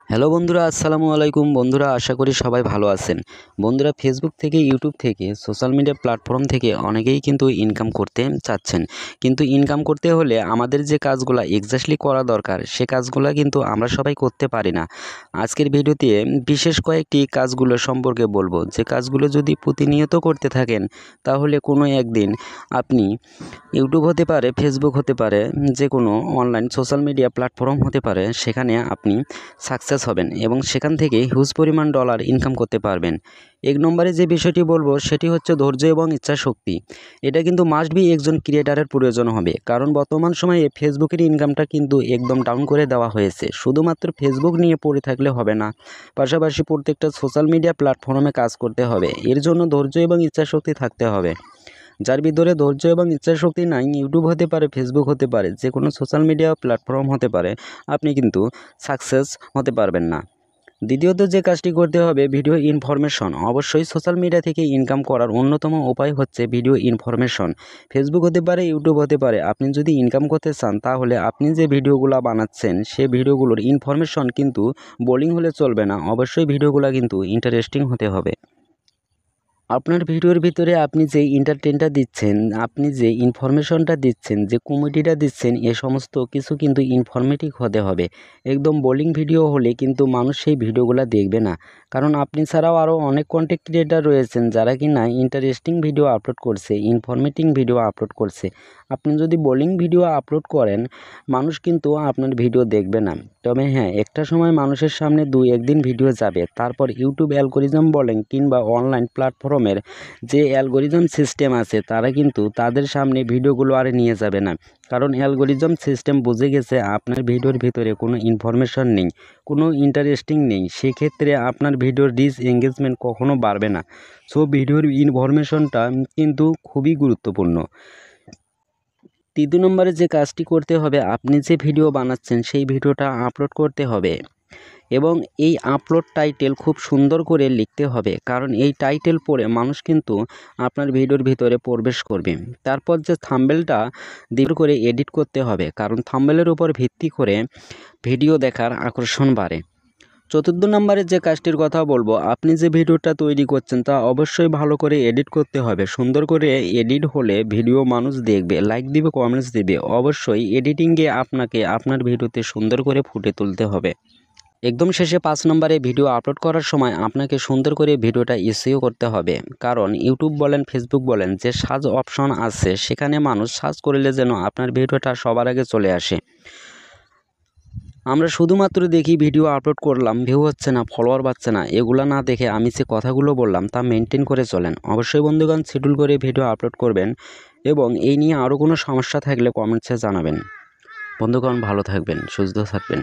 Hello বন্ধুরা, আসসালামু আলাইকুম। বন্ধুরা, আশা করি সবাই ভালো আছেন। বন্ধুরা, ফেসবুক থেকে, ইউটিউব থেকে, সোশ্যাল মিডিয়া প্ল্যাটফর্ম থেকে অনেকেই কিন্তু ইনকাম করতে চাচ্ছেন। কিন্তু ইনকাম করতে হলে আমাদের যে কাজগুলো এক্স্যাক্টলি করা দরকার সে কাজগুলো কিন্তু আমরা সবাই করতে পারি না। আজকের ভিডিওতে বিশেষ কয়েকটি কাজগুলো সম্পর্কে বলবো, যে কাজগুলো যদি প্রতিনিয়ত করতে থাকেন তাহলে কোনো একদিন আপনি ইউটিউব হতে পারে, ফেসবুক হতে পারে, যে কোনো অনলাইন সোশ্যাল মিডিয়া প্ল্যাটফর্ম হতে পারে, সেখানে আপনি সাকসেস হবেন এবং সেখান থেকে হিউজ পরিমাণ ডলার ইনকাম করতে পারবেন। এক নম্বরে যে বিষয়টি বলবো সেটি হচ্ছে ধৈর্য এবং ইচ্ছাশক্তি। এটা কিন্তু মাস্ট বি একজন ক্রিয়েটারের প্রয়োজন হবে, কারণ বর্তমান সময়ে ফেসবুকের ইনকামটা কিন্তু একদম ডাউন করে দেওয়া হয়েছে। শুধুমাত্র ফেসবুক নিয়ে পড়ে থাকলে হবে না, পাশাপাশি প্রত্যেকটা সোশ্যাল মিডিয়া প্ল্যাটফর্মে কাজ করতে হবে। এর জন্য ধৈর্য এবং ইচ্ছাশক্তি থাকতে হবে। যার ভিতরে ধৈর্য এবং ইচ্ছাশক্তি নাই, ইউটিউব হতে পারে, ফেসবুক হতে পারে, যে কোনো সোশ্যাল মিডিয়া প্ল্যাটফর্ম হতে পারে, আপনি কিন্তু সাকসেস হতে পারবেন না। দ্বিতীয়ত যে কাজটি করতে হবে, ভিডিও ইনফরমেশন। অবশ্যই সোশ্যাল মিডিয়া থেকে ইনকাম করার অন্যতম উপায় হচ্ছে ভিডিও ইনফরমেশন। ফেসবুক হতে পারে, ইউটিউব হতে পারে, আপনি যদি ইনকাম করতে চান তাহলে আপনি যে ভিডিওগুলো বানাচ্ছেন সে ভিডিওগুলোর ইনফরমেশন কিন্তু বোরিং হলে চলবে না। অবশ্যই ভিডিওগুলো কিন্তু ইন্টারেস্টিং হতে হবে। আপনার ভিডিওর ভিতরে আপনি যে এন্টারটেনটা দিচ্ছেন, আপনি যে ইনফরমেশনটা দিচ্ছেন, যে কমেডিটা দিচ্ছেন, এ সমস্ত কিছু কিন্তু ইনফরমেটিভ হতে হবে। একদম বোরিং ভিডিও হলে কিন্তু মানুষ সেই ভিডিওগুলো দেখবে না, কারণ আপনি ছাড়াও আরও অনেক কন্টেন্ট ক্রিয়েটার রয়েছেন যারা কি না ইন্টারেস্টিং ভিডিও আপলোড করছে, ইনফরমেটিভ ভিডিও আপলোড করছে। আপনি যদি বোরিং ভিডিও আপলোড করেন, মানুষ কিন্তু আপনার ভিডিও দেখবে না। তবে হ্যাঁ, একটা সময় মানুষের সামনে একদিন ভিডিও যাবে, তারপর ইউটিউব অ্যালগোরিদম বলেন কিংবা অনলাইন প্ল্যাটফর্মের যে অ্যালগোরিদম সিস্টেম আছে তারা কিন্তু তাদের সামনে ভিডিওগুলো আর নিয়ে যাবে না, কারণ অ্যালগোরিদম সিস্টেম বুঝে গেছে আপনার ভিডিওর ভিতরে কোনো ইনফরমেশন নেই, কোনো ইন্টারেস্টিং নেই। সেক্ষেত্রে আপনার ভিডিওর রিচ এঙ্গেজমেন্ট কখনো বাড়বে না। সো ভিডিওর ইনফরমেশনটা কিন্তু খুবই গুরুত্বপূর্ণ। তৃতীয় নম্বরে যে কাজটি করতে হবে, আপনি যে ভিডিও বানাচ্ছেন সেই ভিডিওটা আপলোড করতে হবে এবং এই আপলোড টাইটেল খুব সুন্দর করে লিখতে হবে, কারণ এই টাইটেল পড়ে মানুষ কিন্তু আপনার ভিডিওর ভিতরে প্রবেশ করবে। তারপর যে থাম্বনেলটা দৃঢ় করে এডিট করতে হবে, কারণ থাম্বনেলের উপর ভিত্তি করে ভিডিও দেখার আকর্ষণ বাড়ে। চতুর্থ নম্বরে যে কাজটির কথা বলবো, আপনি যে ভিডিওটা তৈরি করছেন তা অবশ্যই ভালো করে এডিট করতে হবে। সুন্দর করে এডিট হলে ভিডিও মানুষ দেখবে, লাইক দিবে, কমেন্টস দিবে। অবশ্যই এডিটিংয়ে আপনাকে আপনার ভিডিওতে সুন্দর করে ফুটে তুলতে হবে। একদম শেষে 5 নম্বরে ভিডিও আপলোড করার সময় আপনাকে সুন্দর করে ভিডিওটা এসইও করতে হবে, কারণ ইউটিউব বলেন, ফেসবুক বলেন, যে সার্চ অপশন আছে সেখানে মানুষ সার্চ করলে যেন আপনার ভিডিওটা সবার আগে চলে আসে। আমরা শুধুমাত্র দেখি ভিডিও আপলোড করলাম, ভিউ হচ্ছে না, ফলোয়ার পাচ্ছে না, এগুলো না দেখে আমি যে কথাগুলো বললাম তা মেনটেন করে চলেন। অবশ্যই বন্ধুগণ, শিডিউল করে ভিডিও আপলোড করবেন এবং এই নিয়ে আরও কোনো সমস্যা থাকলে কমেন্টসে জানাবেন। বন্ধুগণ, ভালো থাকবেন, সুস্থ থাকবেন।